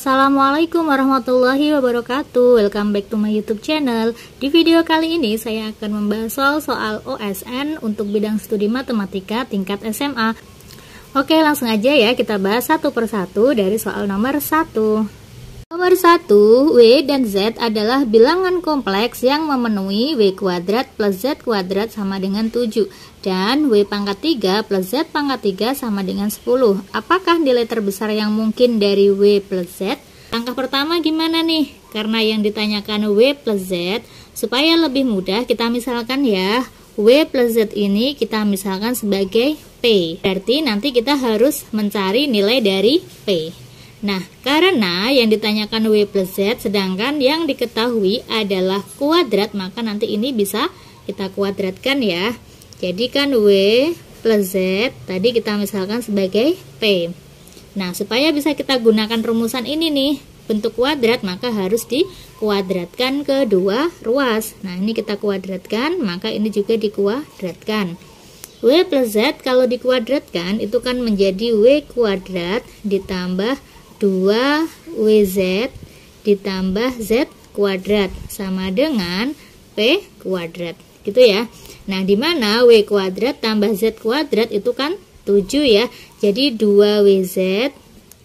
Assalamualaikum warahmatullahi wabarakatuh. Welcome back to my YouTube channel. Di video kali ini saya akan membahas soal OSN untuk bidang studi matematika tingkat SMA. Oke, langsung aja ya kita bahas satu persatu dari soal nomor 1. Nomor 1, W dan Z adalah bilangan kompleks yang memenuhi W kuadrat plus Z kuadrat sama dengan 7 dan W pangkat 3 plus Z pangkat 3 sama dengan 10. Apakah nilai terbesar yang mungkin dari W plus Z? Langkah pertama gimana nih? Karena yang ditanyakan W plus Z, supaya lebih mudah kita misalkan ya, W plus Z ini kita misalkan sebagai P. Berarti nanti kita harus mencari nilai dari P. Nah, karena yang ditanyakan W plus Z, sedangkan yang diketahui adalah kuadrat, maka nanti ini bisa kita kuadratkan ya. Jadi kan W plus Z, tadi kita misalkan sebagai P. Nah, supaya bisa kita gunakan rumusan ini nih, bentuk kuadrat, maka harus dikuadratkan kedua ruas. Nah, ini kita kuadratkan, maka ini juga dikuadratkan. W plus Z kalau dikuadratkan, itu kan menjadi W kuadrat ditambah 2WZ ditambah Z kuadrat sama dengan P kuadrat gitu ya. Nah, di mana W kuadrat tambah Z kuadrat itu kan 7 ya. Jadi 2WZ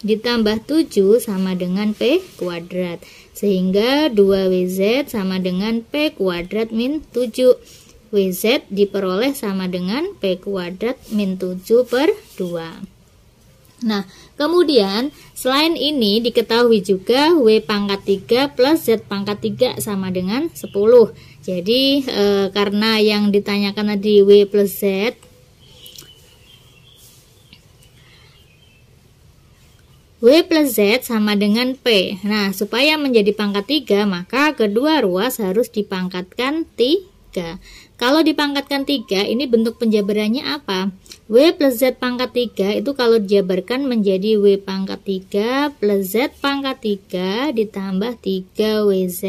ditambah 7 sama dengan P kuadrat. Sehingga 2WZ sama dengan P kuadrat min 7. WZ diperoleh sama dengan P kuadrat min 7 per 2. Nah, kemudian selain ini diketahui juga W pangkat 3 plus Z pangkat 3 sama dengan 10. Jadi karena yang ditanyakan tadi W plus Z, W plus Z sama dengan P. Nah, supaya menjadi pangkat 3, maka kedua ruas harus dipangkatkan 3. Kalau dipangkatkan 3, ini bentuk penjabarannya apa? W plus Z pangkat 3 itu kalau dijabarkan menjadi W pangkat 3 plus Z pangkat 3 ditambah 3WZ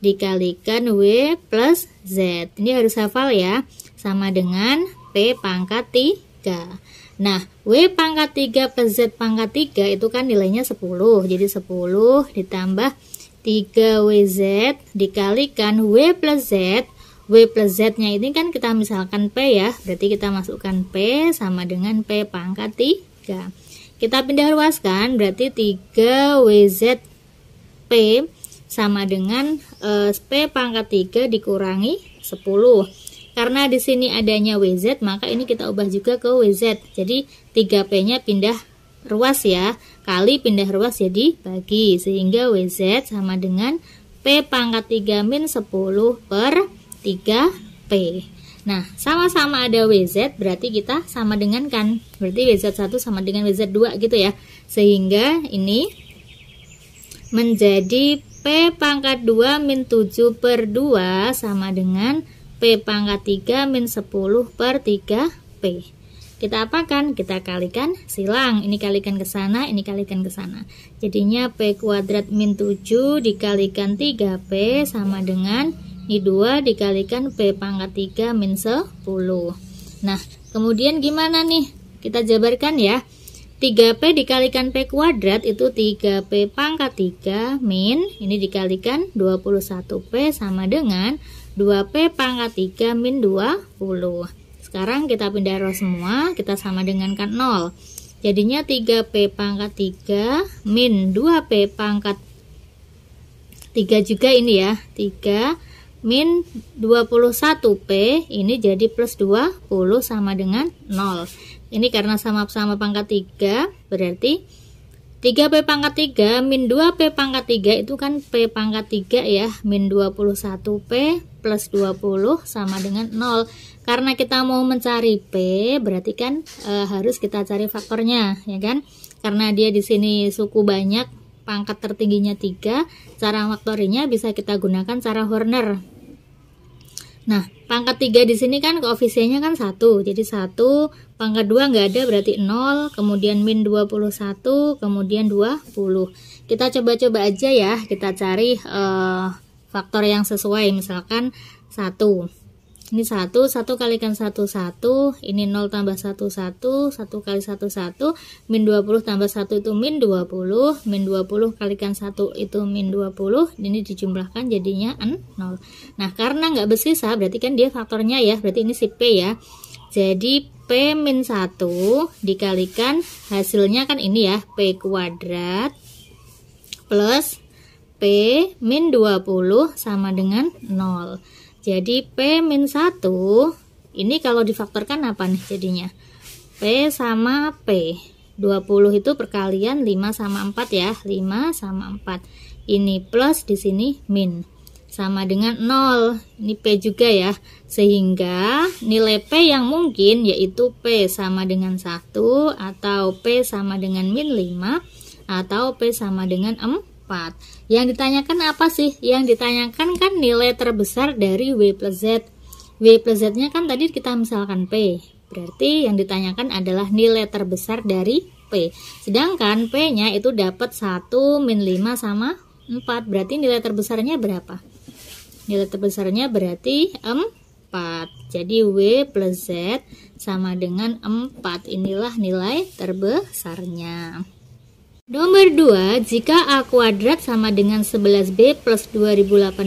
dikalikan W plus Z. Ini harus hafal ya, sama dengan P pangkat 3. Nah, W pangkat 3 plus Z pangkat 3 itu kan nilainya 10. Jadi 10 ditambah 3WZ dikalikan W plus Z. W plus Z-nya ini kan kita misalkan P ya, berarti kita masukkan P sama dengan P pangkat 3. Kita pindah ruaskan, berarti 3WZ P sama dengan P pangkat 3 dikurangi 10. Karena di sini adanya WZ, maka ini kita ubah juga ke WZ. Jadi 3P-nya pindah ruas ya, kali pindah ruas jadi bagi, sehingga WZ sama dengan P pangkat 3 min 10 per 3P. Nah, sama-sama ada WZ, berarti kita sama dengan kan, berarti WZ1 sama dengan WZ2 gitu ya. Sehingga ini menjadi P pangkat 2 min 7 per 2 sama dengan P pangkat 3 min 10 per 3P. Kita apakan? Kita kalikan silang. Ini kalikan ke sana, ini kalikan ke sana. Jadinya P kuadrat min 7 dikalikan 3P sama dengan ini 2 dikalikan P pangkat 3 min 10. Nah, kemudian gimana nih? Kita jabarkan ya. 3P dikalikan P kuadrat itu 3P pangkat 3 min, ini dikalikan 21P sama dengan 2P pangkat 3 min 20. Sekarang kita pindah row semua, kita sama dengan kan 0. Jadinya 3P pangkat 3 min 2P pangkat 3 juga ini ya, 3 min 21P ini jadi plus 20 sama dengan 0. Ini karena sama-sama pangkat 3, berarti 3P pangkat 3 min 2P pangkat 3 itu kan P pangkat 3 ya, min 21P plus 20 sama dengan 0. Karena kita mau mencari P, berarti kan harus kita cari faktornya ya kan. Karena dia di sini suku banyak, pangkat tertingginya 3, cara faktorinya bisa kita gunakan cara Horner. Nah, pangkat 3 di sini kan koefisiennya kan 1, jadi 1, pangkat 2 nggak ada berarti 0, kemudian min 21, kemudian 20. Kita coba-coba aja ya, kita cari faktor yang sesuai, misalkan 1. Ini 1 kalikan 1, 1. Ini 0 tambah 1, 1. 1 kali 1, 1. Min 20 tambah 1 itu min 20. Min 20 kalikan 1 itu min 20. Ini dijumlahkan jadinya 0. Nah, karena nggak bersisa, berarti kan dia faktornya ya. Berarti ini si P ya. Jadi P min 1 dikalikan hasilnya kan ini ya. P kuadrat plus P min 20 sama dengan 0. Jadi P min 1 ini kalau difaktorkan apa nih jadinya? P sama P 20 itu perkalian 5 sama 4 ya, 5 sama 4. Ini plus, di sini min, sama dengan 0. Ini P juga ya, sehingga nilai P yang mungkin yaitu P sama dengan 1, atau P sama dengan min 5, atau P sama dengan 4. Yang ditanyakan apa sih? Yang ditanyakan kan nilai terbesar dari W plus Z. W plus Z nya kan tadi kita misalkan P, berarti yang ditanyakan adalah nilai terbesar dari P. Sedangkan P nya itu dapat 1 min 5 sama 4. Berarti nilai terbesarnya berapa? Nilai terbesarnya berarti 4. Jadi W plus Z sama dengan 4. Inilah nilai terbesarnya. Nomor 2, jika A kuadrat sama dengan 11B plus 2018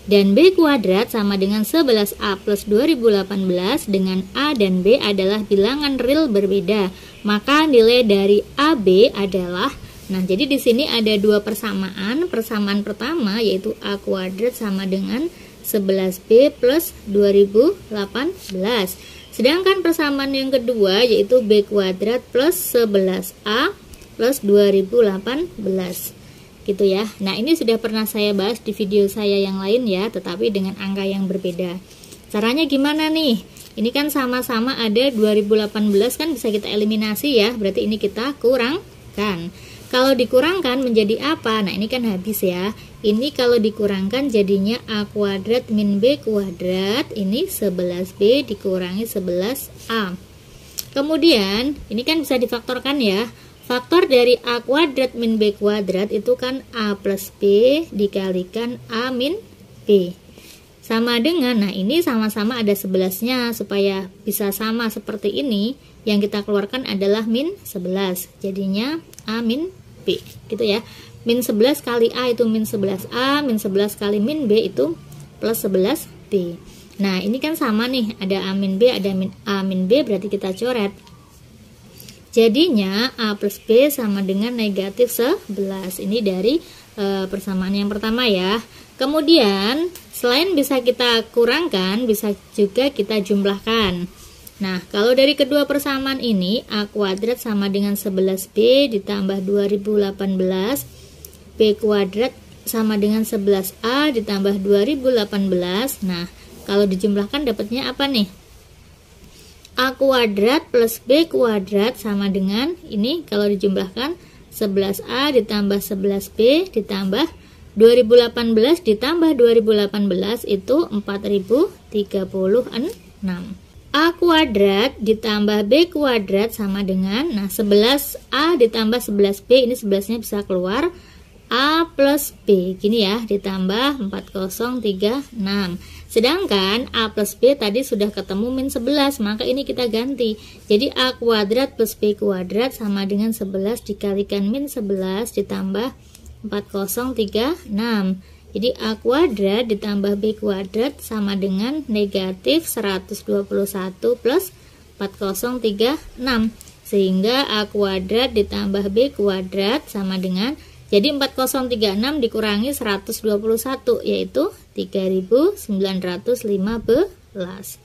dan B kuadrat sama dengan 11A plus 2018 dengan A dan B adalah bilangan real berbeda, maka nilai dari AB adalah, nah jadi di sini ada dua persamaan. Persamaan pertama yaitu A kuadrat sama dengan 11B plus 2018. Sedangkan persamaan yang kedua yaitu B kuadrat plus 11A plus 2018 gitu ya. Nah, ini sudah pernah saya bahas di video saya yang lain ya, tetapi dengan angka yang berbeda. Caranya gimana nih? Ini kan sama-sama ada 2018, kan bisa kita eliminasi ya, berarti ini kita kurangkan. Kalau dikurangkan menjadi apa? Nah, ini kan habis ya. Ini kalau dikurangkan jadinya A kuadrat min B kuadrat, ini 11B dikurangi 11A. Kemudian ini kan bisa difaktorkan ya. Faktor dari A kuadrat min B kuadrat itu kan A plus B dikalikan A min B. Sama dengan, nah ini sama-sama ada 11-nya, supaya bisa sama seperti ini, yang kita keluarkan adalah min 11. Jadinya A min B, gitu ya. Min 11 kali A itu min 11A, min 11 kali min B itu plus 11B. Nah ini kan sama nih, ada A min B, ada A min B, berarti kita coret. Jadinya A plus B sama dengan negatif 11. Ini dari persamaan yang pertama ya. Kemudian selain bisa kita kurangkan, bisa juga kita jumlahkan. Nah, kalau dari kedua persamaan ini, A kuadrat sama dengan 11B ditambah 2018, B kuadrat sama dengan 11A ditambah 2018. Nah, kalau dijumlahkan dapatnya apa nih? A kuadrat plus B kuadrat sama dengan ini, kalau dijumlahkan 11A ditambah 11B ditambah 2018 ditambah 2018 itu 4036. A kuadrat ditambah B kuadrat sama dengan, nah 11A ditambah 11B, ini 11-nya bisa keluar, A plus B, gini ya, ditambah 4036. Sedangkan A plus B tadi sudah ketemu min 11, maka ini kita ganti. Jadi A kuadrat plus B kuadrat sama dengan 11 dikalikan min 11 ditambah 4036. Jadi A kuadrat ditambah B kuadrat sama dengan negatif 121 plus 4036. Sehingga A kuadrat ditambah B kuadrat sama dengan, jadi 4036 dikurangi 121 yaitu 3915.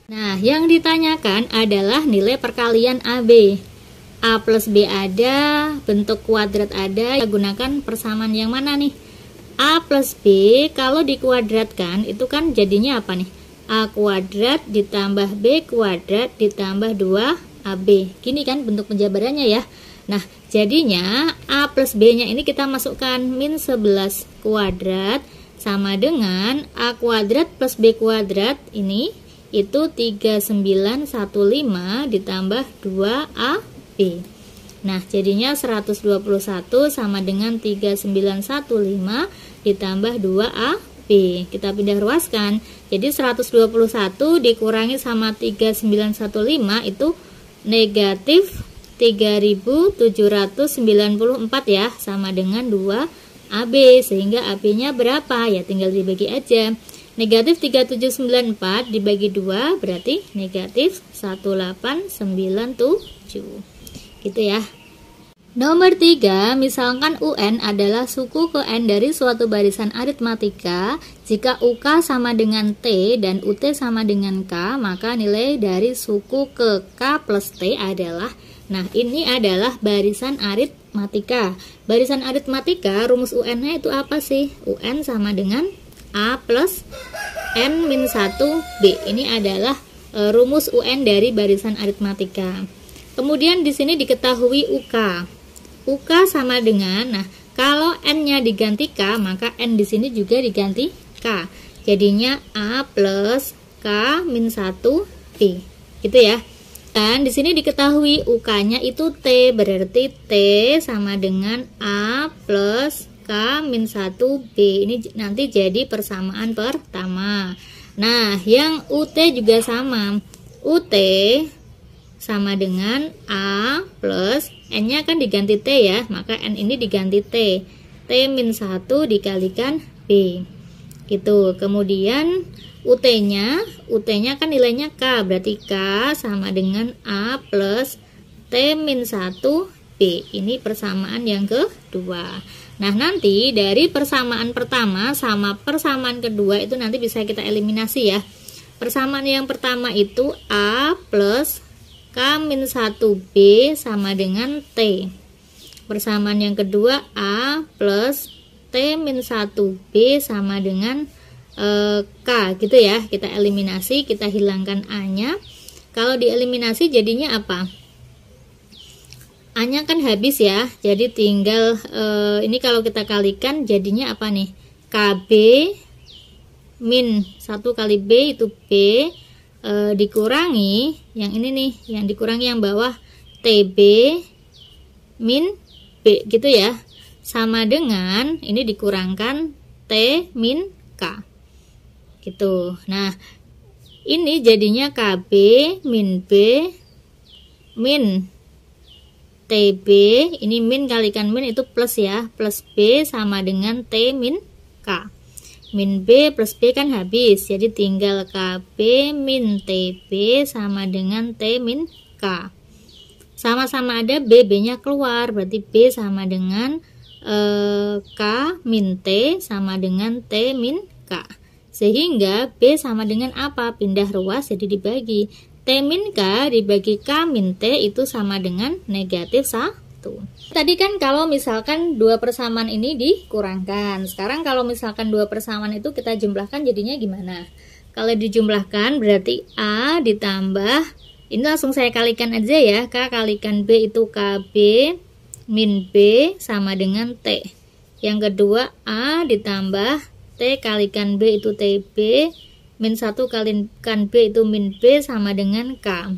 Nah, yang ditanyakan adalah nilai perkalian AB. A plus B ada, bentuk kuadrat ada, kita gunakan persamaan yang mana nih? A plus B kalau dikuadratkan itu kan jadinya apa nih? A kuadrat ditambah B kuadrat ditambah 2AB. Gini kan bentuk penjabarannya ya. Nah, jadinya A plus B nya ini kita masukkan min 11 kuadrat sama dengan A kuadrat plus B kuadrat, ini itu 3915 ditambah 2AB. Nah, jadinya 121 sama dengan 3915 ditambah 2AB. Kita pindah ruaskan. Jadi 121 dikurangi sama 3915 itu negatif 3794 ya, sama dengan 2 AB. Sehingga AB-nya berapa? Ya tinggal dibagi aja. Negatif 3794 dibagi 2 berarti negatif 1897. Gitu ya. Nomor 3, misalkan UN adalah suku ke N dari suatu barisan aritmatika. Jika UK sama dengan T dan UT sama dengan K, maka nilai dari suku ke K plus T adalah, nah ini adalah barisan aritmatika. Barisan aritmatika, rumus UN-nya itu apa sih? UN sama dengan A plus N-1B. Ini adalah rumus UN dari barisan aritmatika. Kemudian di sini diketahui UK. UK sama dengan, nah kalau N-nya diganti K, maka N di sini juga diganti K. Jadinya A plus K min 1B. Gitu ya. Dan di sini diketahui UK-nya itu T, berarti T sama dengan A plus K min 1B. Ini nanti jadi persamaan pertama. Nah, yang UT juga sama. UT sama dengan A plus N-nya kan diganti T ya, maka N ini diganti T. T min 1 dikalikan B. Gitu. Kemudian UT-nya kan nilainya K, berarti K sama dengan A plus T min 1 B. Ini persamaan yang kedua. Nah, nanti dari persamaan pertama sama persamaan kedua itu nanti bisa kita eliminasi ya. Persamaan yang pertama itu A plus K min 1B sama dengan T. Persamaan yang kedua A plus T min 1B sama dengan K, gitu ya. Kita eliminasi, kita hilangkan A-nya. Kalau dieliminasi jadinya apa? A-nya kan habis ya, jadi tinggal ini kalau kita kalikan jadinya apa nih? KB min 1 kali B itu B, dikurangi yang ini nih, yang dikurangi yang bawah TB min B, gitu ya, sama dengan ini dikurangkan T min K, gitu. Nah, ini jadinya KB min B min TB, ini min kalikan min itu plus ya, plus B sama dengan T min K. Min B plus B kan habis, jadi tinggal KB min TB sama dengan T min K. Sama-sama ada B, B-nya keluar, berarti B sama dengan K min T sama dengan T min K. Sehingga B sama dengan apa? Pindah ruas, jadi dibagi. T min K dibagi K min T itu sama dengan negatif 1. Tadi kan kalau misalkan dua persamaan ini dikurangkan. Sekarang kalau misalkan dua persamaan itu kita jumlahkan jadinya gimana? Kalau dijumlahkan berarti A ditambah, ini langsung saya kalikan aja ya. K kalikan B itu KB min B sama dengan T. Yang kedua A ditambah T kalikan B itu TB min 1 kalikan B itu min B sama dengan K.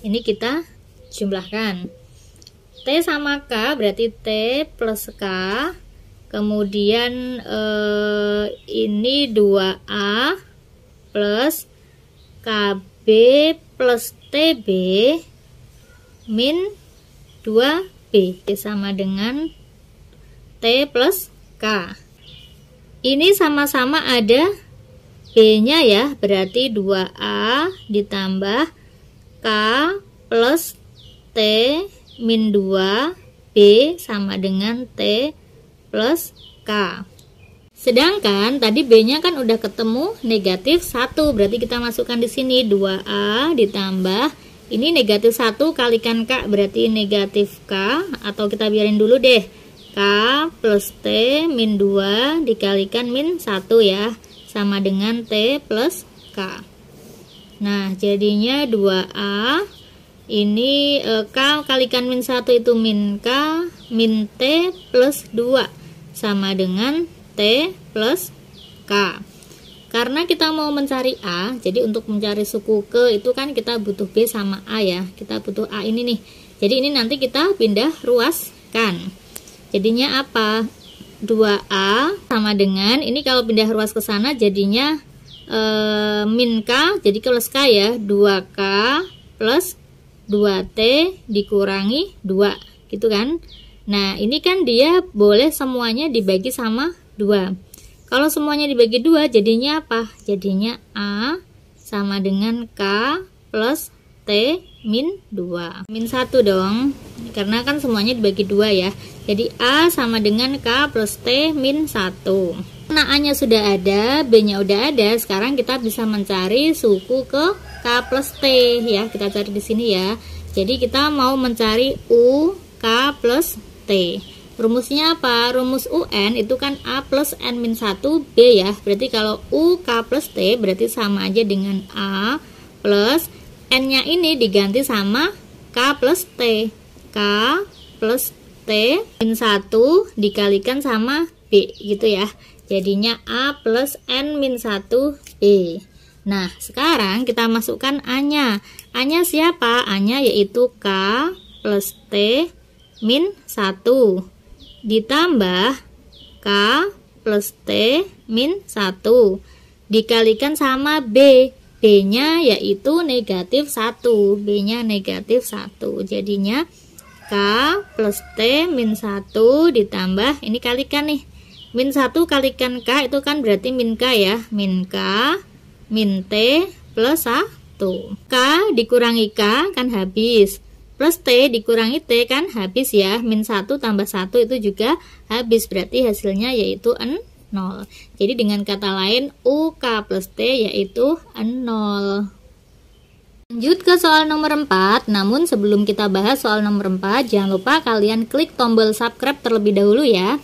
Ini kita jumlahkan. T sama K berarti T plus K. Kemudian ini 2A plus KB plus TB min 2B sama dengan T plus K. Ini sama-sama ada B-nya ya, berarti 2A ditambah K plus T min 2B sama dengan T plus K. Sedangkan tadi B-nya kan udah ketemu negatif 1, berarti kita masukkan di sini 2A ditambah ini negatif 1 kalikan K, berarti negatif K, atau kita biarin dulu deh, K plus T min 2 dikalikan min 1 ya, sama dengan T plus K. Nah, jadinya 2A ini K kalikan min 1 itu min K min T plus 2 sama dengan T plus K. Karena kita mau mencari A, jadi untuk mencari suku ke itu kan kita butuh B sama A ya. Kita butuh A ini nih. Jadi ini nanti kita pindah ruaskan. Jadinya apa? 2A sama dengan, ini kalau pindah ruas ke sana jadinya min K, jadi plus K ya, 2K plus 2T dikurangi 2 gitu kan. Nah ini kan dia boleh semuanya dibagi sama 2. Kalau semuanya dibagi 2 jadinya apa? Jadinya A sama dengan K plus T min 2. Min 1 dong, karena kan semuanya dibagi 2 ya. Jadi A sama dengan K plus T min 1. Nah A nya sudah ada, B nya udah ada. Sekarang kita bisa mencari suku ke K plus T ya. Kita cari di sini ya. Jadi kita mau mencari U K plus T. Rumusnya apa? Rumus UN itu kan A plus N min 1 B ya. Berarti kalau U K plus T berarti sama aja dengan A plus N nya ini diganti sama K plus T. K plus T min 1 dikalikan sama B gitu ya. Jadinya A plus N min 1 B. Nah sekarang kita masukkan A nya. A nya siapa? A nya yaitu K plus T min 1 ditambah K plus T min 1 dikalikan sama B. B nya yaitu negatif 1. B nya negatif 1. Jadinya K plus T min 1 ditambah, ini kalikan nih, min 1 kalikan K itu kan berarti min K ya, min K min T plus 1. K dikurangi K kan habis, plus T dikurangi T kan habis ya, min 1 tambah 1 itu juga habis, berarti hasilnya yaitu 0. Jadi dengan kata lain UK plus T yaitu 0. Lanjut ke soal nomor 4. Namun sebelum kita bahas soal nomor 4, jangan lupa kalian klik tombol subscribe terlebih dahulu ya.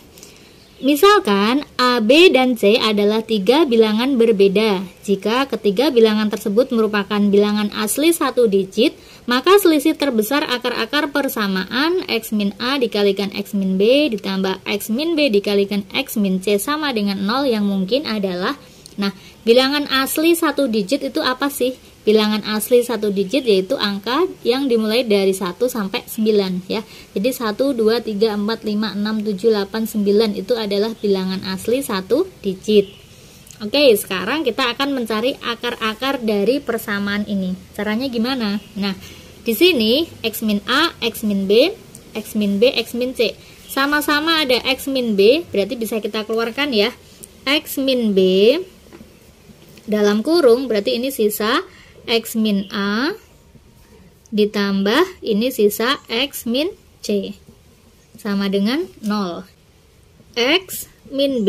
Misalkan A, B, dan C adalah 3 bilangan berbeda. Jika ketiga bilangan tersebut merupakan bilangan asli 1 digit, maka selisih terbesar akar-akar persamaan X min A dikalikan X min B ditambah X min B dikalikan X min C sama dengan 0 yang mungkin adalah. Nah, bilangan asli 1 digit itu apa sih? Bilangan asli 1 digit yaitu angka yang dimulai dari 1 sampai 9 ya. Jadi 1, 2, 3, 4, 5, 6, 7, 8, 9 itu adalah bilangan asli 1 digit. Oke, sekarang kita akan mencari akar-akar dari persamaan ini. Caranya gimana? Nah, di sini X min A, X min B, X min B, X min C. Sama-sama ada X min B, berarti bisa kita keluarkan ya. X min B dalam kurung, berarti ini sisa X min A ditambah ini sisa X min C sama dengan 0. X min B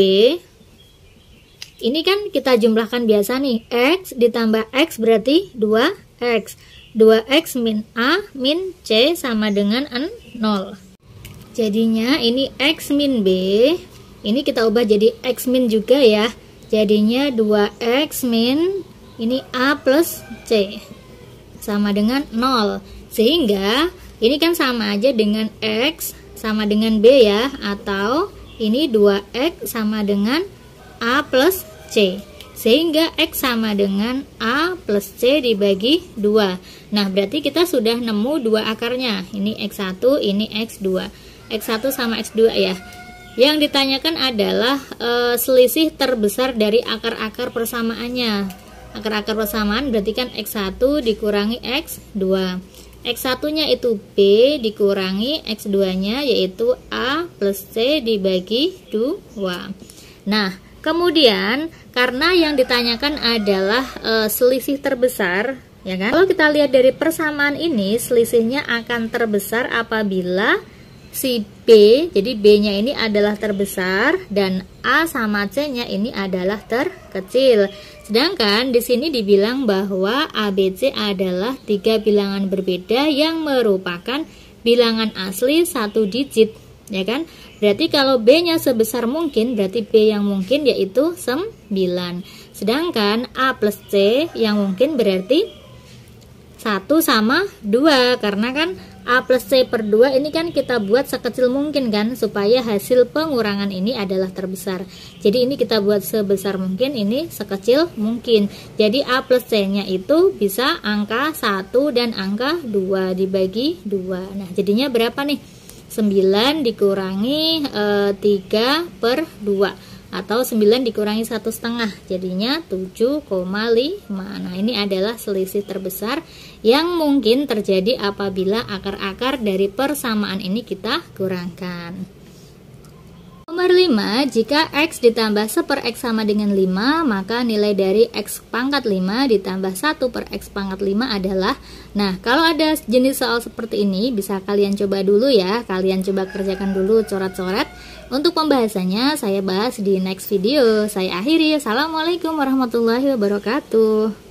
ini kan kita jumlahkan biasa nih, X ditambah X berarti 2X. 2X min A min C sama dengan 0. Jadinya ini X min B, ini kita ubah jadi X min juga ya. Jadinya 2X min ini A plus C sama dengan 0. Sehingga ini kan sama aja dengan X sama dengan B ya. Atau ini 2X sama dengan A plus C. Sehingga X sama dengan A plus C dibagi 2. Nah berarti kita sudah nemu 2 akarnya. Ini X1, ini X2. X1 sama X2 ya. Yang ditanyakan adalah selisih terbesar dari akar-akar persamaannya. Akar-akar persamaan berarti kan X1 dikurangi X2. X1 nya itu B dikurangi X2 nya yaitu A plus C dibagi 2. Nah kemudian karena yang ditanyakan adalah selisih terbesar ya kan. Kalau kita lihat dari persamaan ini, selisihnya akan terbesar apabila si B, jadi B nya ini adalah terbesar dan A sama C nya ini adalah terkecil. Sedangkan di sini dibilang bahwa ABC adalah 3 bilangan berbeda yang merupakan bilangan asli 1 digit, ya kan? Berarti kalau B-nya sebesar mungkin, berarti B yang mungkin yaitu 9. Sedangkan A plus C yang mungkin berarti 1 sama 2, karena kan A plus C per 2 ini kan kita buat sekecil mungkin kan, supaya hasil pengurangan ini adalah terbesar. Jadi ini kita buat sebesar mungkin, ini sekecil mungkin. Jadi A plus C nya itu bisa angka 1 dan angka 2 dibagi 2. Nah jadinya berapa nih? 9 dikurangi 3 per 2. atau 9 dikurangi 1/2 jadinya 7,5. Nah, ini adalah selisih terbesar yang mungkin terjadi apabila akar-akar dari persamaan ini kita kurangkan. Nomor 5, jika X ditambah 1/X sama dengan 5, maka nilai dari X pangkat 5 ditambah 1/X pangkat 5 adalah, nah kalau ada jenis soal seperti ini bisa kalian coba dulu ya, kalian coba kerjakan dulu coret-coret. Untuk pembahasannya saya bahas di next video. Saya akhiri, assalamualaikum warahmatullahi wabarakatuh.